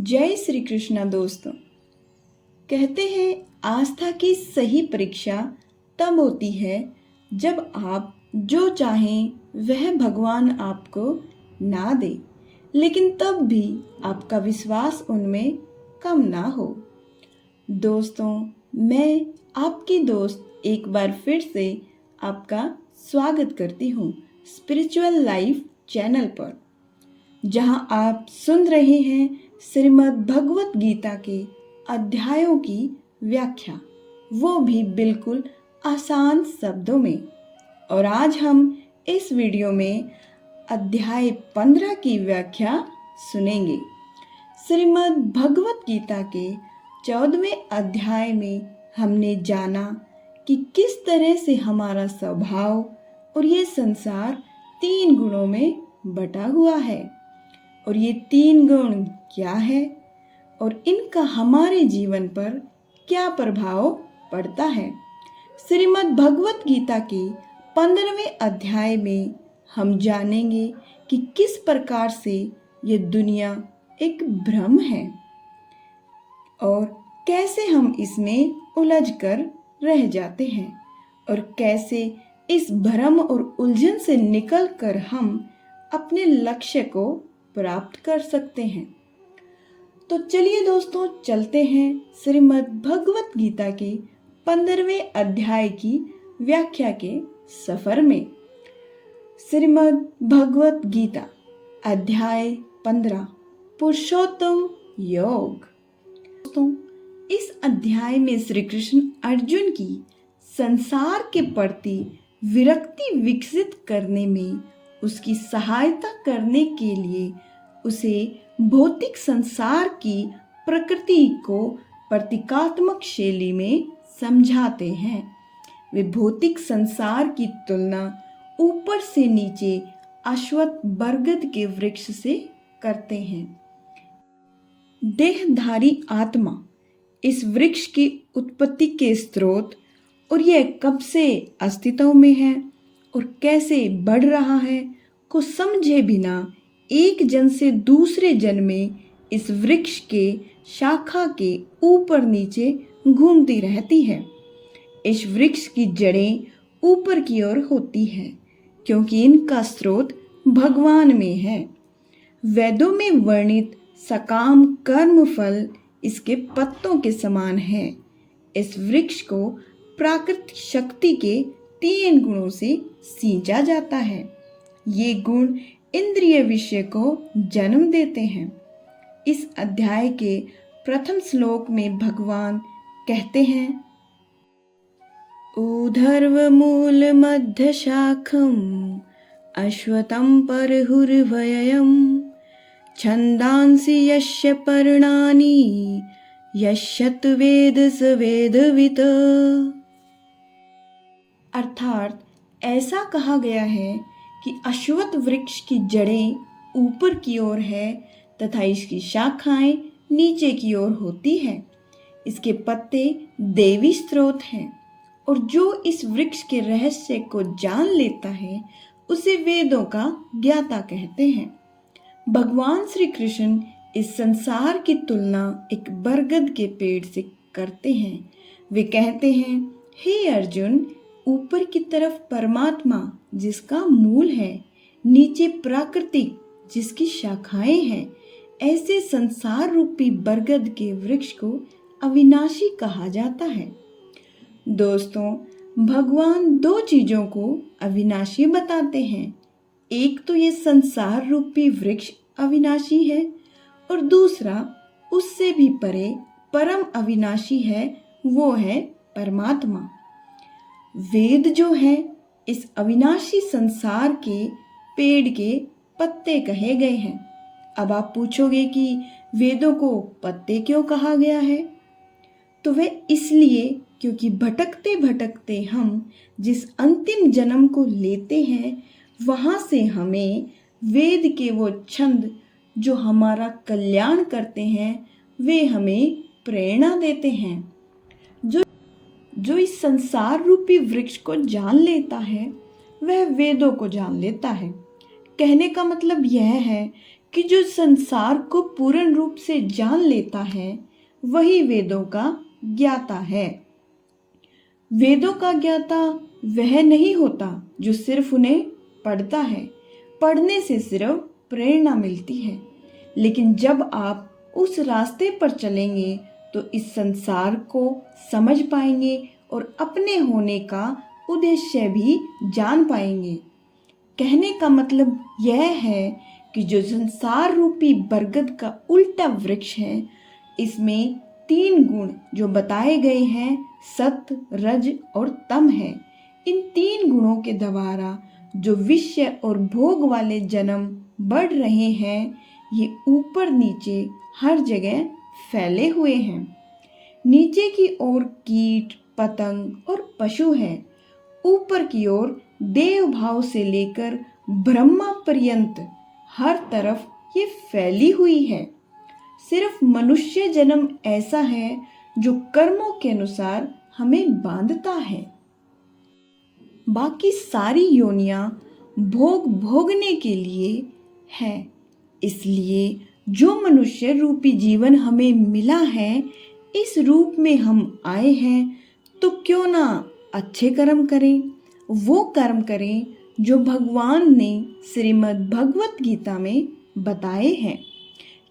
जय श्री कृष्णा दोस्तों। कहते हैं आस्था की सही परीक्षा तब होती है जब आप जो चाहें वह भगवान आपको ना दे, लेकिन तब भी आपका विश्वास उनमें कम ना हो। दोस्तों, मैं आपकी दोस्त एक बार फिर से आपका स्वागत करती हूँ स्पिरिचुअल लाइफ चैनल पर, जहां आप सुन रहे हैं श्रीमद् भगवत गीता के अध्यायों की व्याख्या, वो भी बिल्कुल आसान शब्दों में। और आज हम इस वीडियो में अध्याय 15 की व्याख्या सुनेंगे। श्रीमद् भगवत गीता के 14वें अध्याय में हमने जाना कि किस तरह से हमारा स्वभाव और ये संसार 3 गुणों में बटा हुआ है, और ये 3 गुण क्या है और इनका हमारे जीवन पर क्या प्रभाव पड़ता है। श्रीमद् भगवत गीता के 15वें अध्याय में हम जानेंगे कि किस प्रकार से ये दुनिया एक भ्रम है और कैसे हम इसमें उलझ कर रह जाते हैं, और कैसे इस भ्रम और उलझन से निकलकर हम अपने लक्ष्य को प्राप्त कर सकते हैं। तो चलिए दोस्तों, चलते हैं श्रीमद् भगवत गीता के 15वें अध्याय की व्याख्या के सफर में। श्रीमद् भगवत गीता अध्याय 15 पुरुषोत्तम योग। दोस्तों, इस अध्याय में श्री कृष्ण अर्जुन की संसार के प्रति विरक्ति विकसित करने में उसकी सहायता करने के लिए उसे भौतिक संसार की प्रकृति को प्रतीकात्मक शैली में समझाते हैं। वे भौतिक संसार की तुलना ऊपर से नीचे अश्वत्थ बरगद के वृक्ष से करते हैं। देहधारी आत्मा इस वृक्ष की उत्पत्ति के स्रोत और यह कब से अस्तित्व में है और कैसे बढ़ रहा है को समझे बिना एक जन से दूसरे जन में इस वृक्ष के शाखा के ऊपर नीचे घूमती रहती है। इस वृक्ष की जड़ें ऊपर की ओर होती है क्योंकि इनका स्रोत भगवान में है। वेदों में वर्णित सकाम कर्म फल इसके पत्तों के समान है। इस वृक्ष को प्राकृतिक शक्ति के 3 गुणों से सींचा जाता है। ये गुण इंद्रिय विषय को जन्म देते हैं। इस अध्याय के प्रथम श्लोक में भगवान कहते हैं, ऊर्ध्व मूल मध्य शाखम अश्वत्थं परहुर्व्ययम् छंदांसि यस्य पर्णानि यश्यत् वेद स वेदवित्। अर्थात ऐसा कहा गया है कि अश्वत्थ वृक्ष की जड़ें ऊपर की ओर है तथा इसकी शाखाएं नीचे की ओर होती है। इसके पत्ते देवी स्रोत हैं, और जो इस वृक्ष के रहस्य को जान लेता है उसे वेदों का ज्ञाता कहते हैं। भगवान श्री कृष्ण इस संसार की तुलना एक बरगद के पेड़ से करते हैं। वे कहते हैं, हे अर्जुन, ऊपर की तरफ परमात्मा जिसका मूल है, नीचे प्राकृतिक जिसकी शाखाएं हैं, ऐसे संसार रूपी बरगद के वृक्ष को अविनाशी कहा जाता है। दोस्तों, भगवान 2 चीजों को अविनाशी बताते हैं। एक तो ये संसार रूपी वृक्ष अविनाशी है, और दूसरा उससे भी परे परम अविनाशी है, वो है परमात्मा। वेद जो है इस अविनाशी संसार के पेड़ के पत्ते कहे गए हैं। अब आप पूछोगे कि वेदों को पत्ते क्यों कहा गया है? तो वह इसलिए क्योंकि भटकते भटकते हम जिस अंतिम जन्म को लेते हैं, वहाँ से हमें वेद के वो छंद जो हमारा कल्याण करते हैं, वे हमें प्रेरणा देते हैं। जो इस संसार रूपी वृक्ष को जान लेता है वह वेदों को जान लेता है। कहने का मतलब यह है कि जो संसार को पूर्ण रूप से जान लेता है वही वेदों का ज्ञाता है। वेदों का ज्ञाता वह नहीं होता जो सिर्फ उन्हें पढ़ता है। पढ़ने से सिर्फ प्रेरणा मिलती है, लेकिन जब आप उस रास्ते पर चलेंगे तो इस संसार को समझ पाएंगे और अपने होने का उद्देश्य भी जान पाएंगे। कहने का मतलब यह है कि जो संसार रूपी बरगद का उल्टा वृक्ष है, इसमें 3 गुण जो बताए गए हैं, सत्य, रज और तम है। इन 3 गुणों के द्वारा जो विषय और भोग वाले जन्म बढ़ रहे हैं, ये ऊपर नीचे हर जगह फैले हुए हैं। नीचे की ओर कीट, पतंग और पशु हैं। ऊपर की ओर देव भाव से लेकर ब्रह्मा पर्यंत हर तरफ ये फैली हुई है। सिर्फ मनुष्य जन्म ऐसा है जो कर्मों के अनुसार हमें बांधता है। बाकी सारी योनियां भोग भोगने के लिए है। इसलिए जो मनुष्य रूपी जीवन हमें मिला है, इस रूप में हम आए हैं, तो क्यों ना अच्छे कर्म करें। वो कर्म करें जो भगवान ने श्रीमद् भगवत गीता में बताए हैं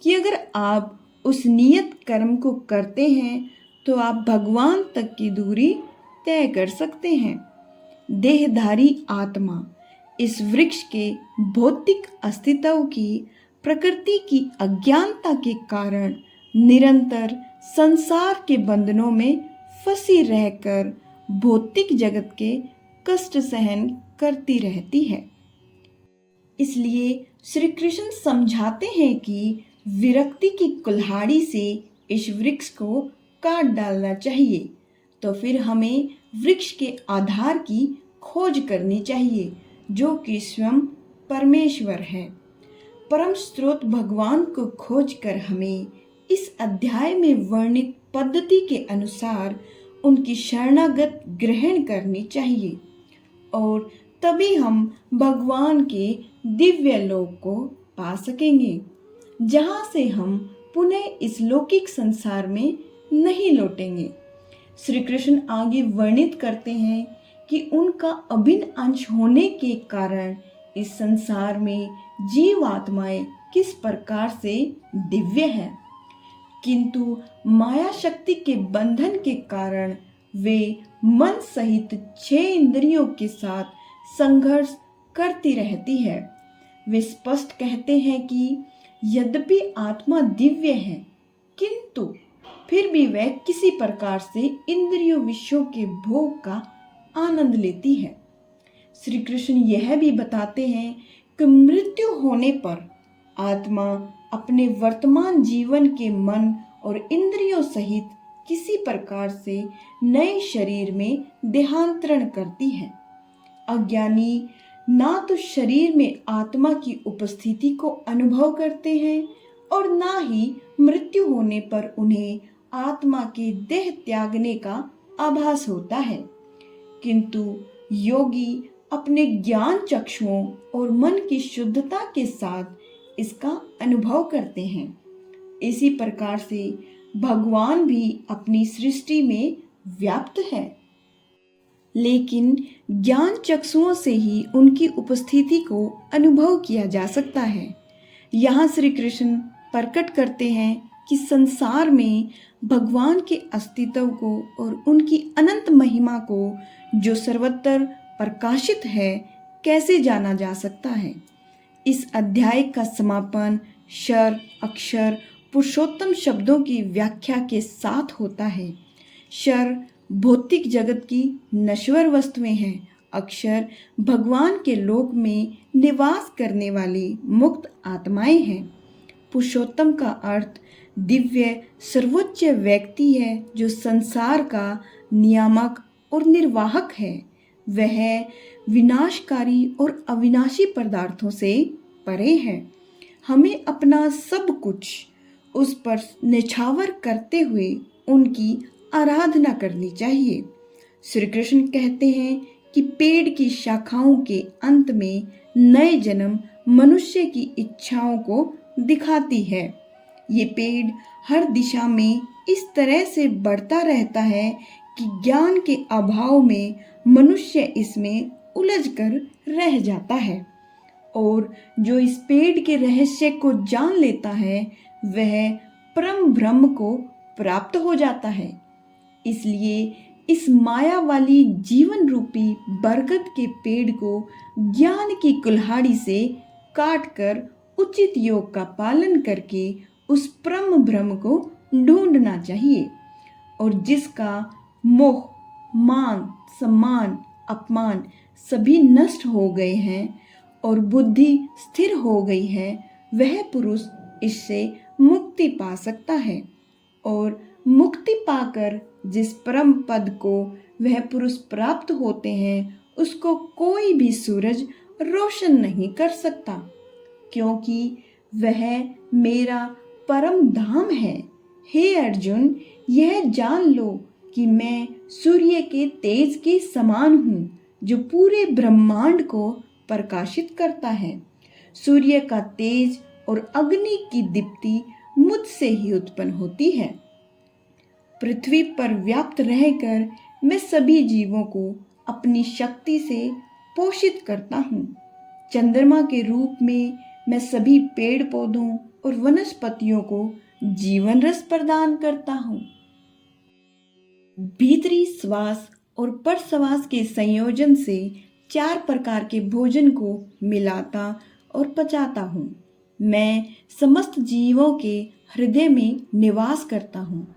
कि अगर आप उस नियत कर्म को करते हैं तो आप भगवान तक की दूरी तय कर सकते हैं। देहधारी आत्मा इस वृक्ष के भौतिक अस्तित्व की, प्रकृति की अज्ञानता के कारण निरंतर संसार के बंधनों में फंसी रहकर भौतिक जगत के कष्ट सहन करती रहती है। इसलिए श्री कृष्ण समझाते हैं कि विरक्ति की कुल्हाड़ी से इस वृक्ष को काट डालना चाहिए। तो फिर हमें वृक्ष के आधार की खोज करनी चाहिए, जो कि स्वयं परमेश्वर है। परम स्रोत भगवान को खोजकर हमें इस अध्याय में वर्णित पद्धति के अनुसार उनकी शरणागत ग्रहण करनी चाहिए, और तभी हम भगवान के दिव्य लोक को पा सकेंगे, जहाँ से हम पुनः इस लौकिक संसार में नहीं लौटेंगे। श्री कृष्ण आगे वर्णित करते हैं कि उनका अभिन्न अंश होने के कारण इस संसार में जीव आत्माएं किस प्रकार से दिव्य है, किंतु माया शक्ति के बंधन के कारण वे मन सहित 6 इंद्रियों के साथ संघर्ष करती रहती है। वे स्पष्ट कहते हैं कि यद्यपि आत्मा दिव्य है, किंतु फिर भी वह किसी प्रकार से इंद्रियों विषयों के भोग का आनंद लेती है। श्री कृष्ण यह भी बताते हैं कि मृत्यु होने पर आत्मा अपने वर्तमान जीवन के मन और इंद्रियों सहित किसी प्रकार से नए शरीर में देहांतरण करती है। अज्ञानी ना तो शरीर में आत्मा की उपस्थिति को अनुभव करते हैं और ना ही मृत्यु होने पर उन्हें आत्मा के देह त्यागने का आभास होता है, किंतु योगी अपने ज्ञान चक्षुओं और मन की शुद्धता के साथ इसका अनुभव करते हैं। इसी प्रकार से भगवान भी अपनी सृष्टि में व्याप्त है, लेकिन ज्ञान चक्षुओं से ही उनकी उपस्थिति को अनुभव किया जा सकता है। यहाँ श्री कृष्ण प्रकट करते हैं कि संसार में भगवान के अस्तित्व को और उनकी अनंत महिमा को जो सर्वत्र प्रकाशित है, कैसे जाना जा सकता है। इस अध्याय का समापन शर, अक्षर, पुरुषोत्तम शब्दों की व्याख्या के साथ होता है। शर भौतिक जगत की नश्वर वस्तुएं हैं। अक्षर भगवान के लोक में निवास करने वाली मुक्त आत्माएं हैं। पुरुषोत्तम का अर्थ दिव्य सर्वोच्च व्यक्ति है, जो संसार का नियामक और निर्वाहक है। वह विनाशकारी और अविनाशी पदार्थों से परे है। हमें अपना सब कुछ उस पर निछावर करते हुए उनकी आराधना करनी चाहिए। श्री कृष्ण कहते हैं कि पेड़ की शाखाओं के अंत में नए जन्म मनुष्य की इच्छाओं को दिखाती है। ये पेड़ हर दिशा में इस तरह से बढ़ता रहता है कि ज्ञान के अभाव में मनुष्य इसमें उलझकर रह जाता है, और जो इस पेड़ के रहस्य को जान लेता है वह परम ब्रह्म को प्राप्त हो जाता है। इसलिए इस माया वाली जीवन रूपी बरगद के पेड़ को ज्ञान की कुल्हाड़ी से काटकर उचित योग का पालन करके उस परम ब्रह्म को ढूंढना चाहिए, और जिसका मोह, मान, सम्मान, अपमान सभी नष्ट हो गए हैं और बुद्धि स्थिर हो गई है, वह पुरुष इससे मुक्ति पा सकता है। और मुक्ति पाकर जिस परम पद को वह पुरुष प्राप्त होते हैं उसको कोई भी सूरज रोशन नहीं कर सकता, क्योंकि वह मेरा परम धाम है। हे अर्जुन, यह जान लो कि मैं सूर्य के तेज के समान हूँ जो पूरे ब्रह्मांड को प्रकाशित करता है। सूर्य का तेज और अग्नि की दीप्ति मुझसे ही उत्पन्न होती है। पृथ्वी पर व्याप्त रहकर मैं सभी जीवों को अपनी शक्ति से पोषित करता हूँ। चंद्रमा के रूप में मैं सभी पेड़ पौधों और वनस्पतियों को जीवन रस प्रदान करता हूँ। भीतरी श्वास और परश्वास के संयोजन से 4 प्रकार के भोजन को मिलाता और पचाता हूँ। मैं समस्त जीवों के हृदय में निवास करता हूँ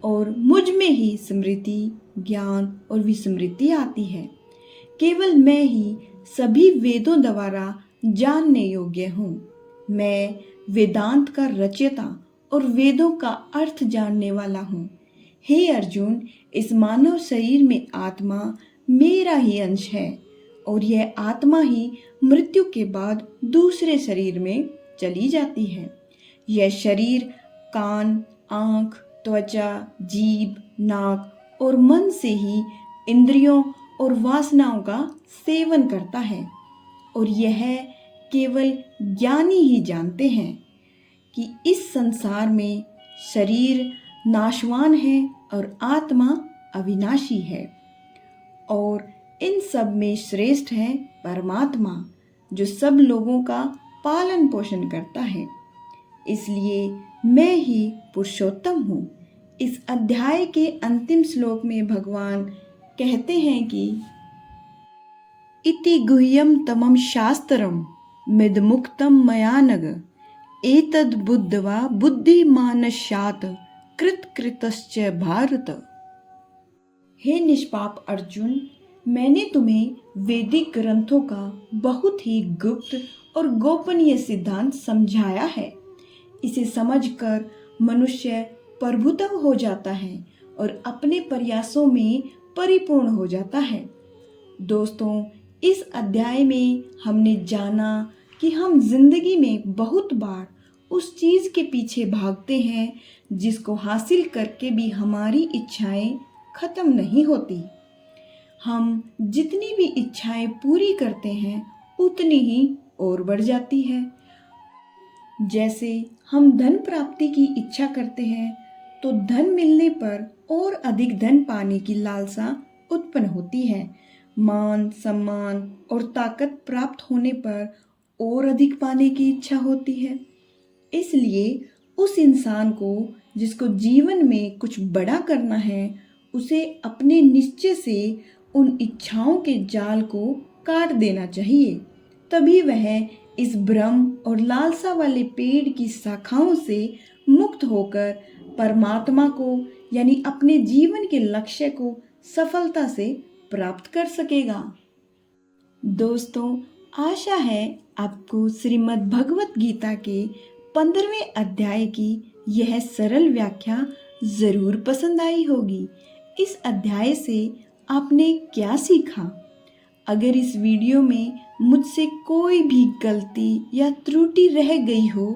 और मुझ में ही स्मृति, ज्ञान और विस्मृति आती है। केवल मैं ही सभी वेदों द्वारा जानने योग्य हूँ। मैं वेदांत का रचयिता और वेदों का अर्थ जानने वाला हूँ। हे अर्जुन, इस मानव शरीर में आत्मा मेरा ही अंश है और यह आत्मा ही मृत्यु के बाद दूसरे शरीर में चली जाती है। यह शरीर कान, आँख, त्वचा, जीभ, नाक और मन से ही इंद्रियों और वासनाओं का सेवन करता है, और यह केवल ज्ञानी ही जानते हैं कि इस संसार में शरीर नाशवान है और आत्मा अविनाशी है, और इन सब में श्रेष्ठ है परमात्मा जो सब लोगों का पालन पोषण करता है। इसलिए मैं ही पुरुषोत्तम हूँ। इस अध्याय के अंतिम श्लोक में भगवान कहते हैं कि इति गुह्यम तमम शास्त्रम मिदमुक्तम मया नग एतद् बुद्धवा बुद्धिमानस्यात् कृतकृतश्च भारत। हे निष्पाप अर्जुन, मैंने तुम्हें वैदिक ग्रंथों का बहुत ही गुप्त और गोपनीय सिद्धांत समझाया है। इसे समझकर मनुष्य प्रभुत्व हो जाता है और अपने प्रयासों में परिपूर्ण हो जाता है। दोस्तों, इस अध्याय में हमने जाना कि हम जिंदगी में बहुत बार उस चीज़ के पीछे भागते हैं जिसको हासिल करके भी हमारी इच्छाएं खत्म नहीं होती। हम जितनी भी इच्छाएं पूरी करते हैं उतनी ही और बढ़ जाती है। जैसे हम धन प्राप्ति की इच्छा करते हैं तो धन मिलने पर और अधिक धन पाने की लालसा उत्पन्न होती है। मान, सम्मान और ताकत प्राप्त होने पर और अधिक पाने की इच्छा होती है। इसलिए उस इंसान को जिसको जीवन में कुछ बड़ा करना है, उसे अपने निश्चय से उन इच्छाओं के जाल को काट देना चाहिए। तभी वह इस भ्रम और लालसा वाले पेड़ की शाखाओं से मुक्त होकर परमात्मा को यानी अपने जीवन के लक्ष्य को सफलता से प्राप्त कर सकेगा। दोस्तों, आशा है आपको श्रीमद् भगवत गीता के 15वें अध्याय की यह सरल व्याख्या जरूर पसंद आई होगी। इस अध्याय से आपने क्या सीखा? अगर इस वीडियो में मुझसे कोई भी गलती या त्रुटि रह गई हो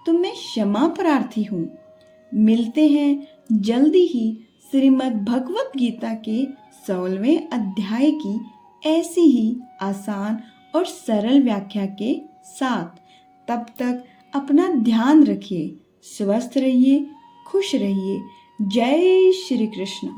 तो मैं क्षमा प्रार्थी हूँ। मिलते हैं जल्दी ही श्रीमद् भगवत गीता के 16वें अध्याय की ऐसी ही आसान और सरल व्याख्या के साथ। तब तक अपना ध्यान रखिए, स्वस्थ रहिए, खुश रहिए। जय श्री कृष्ण।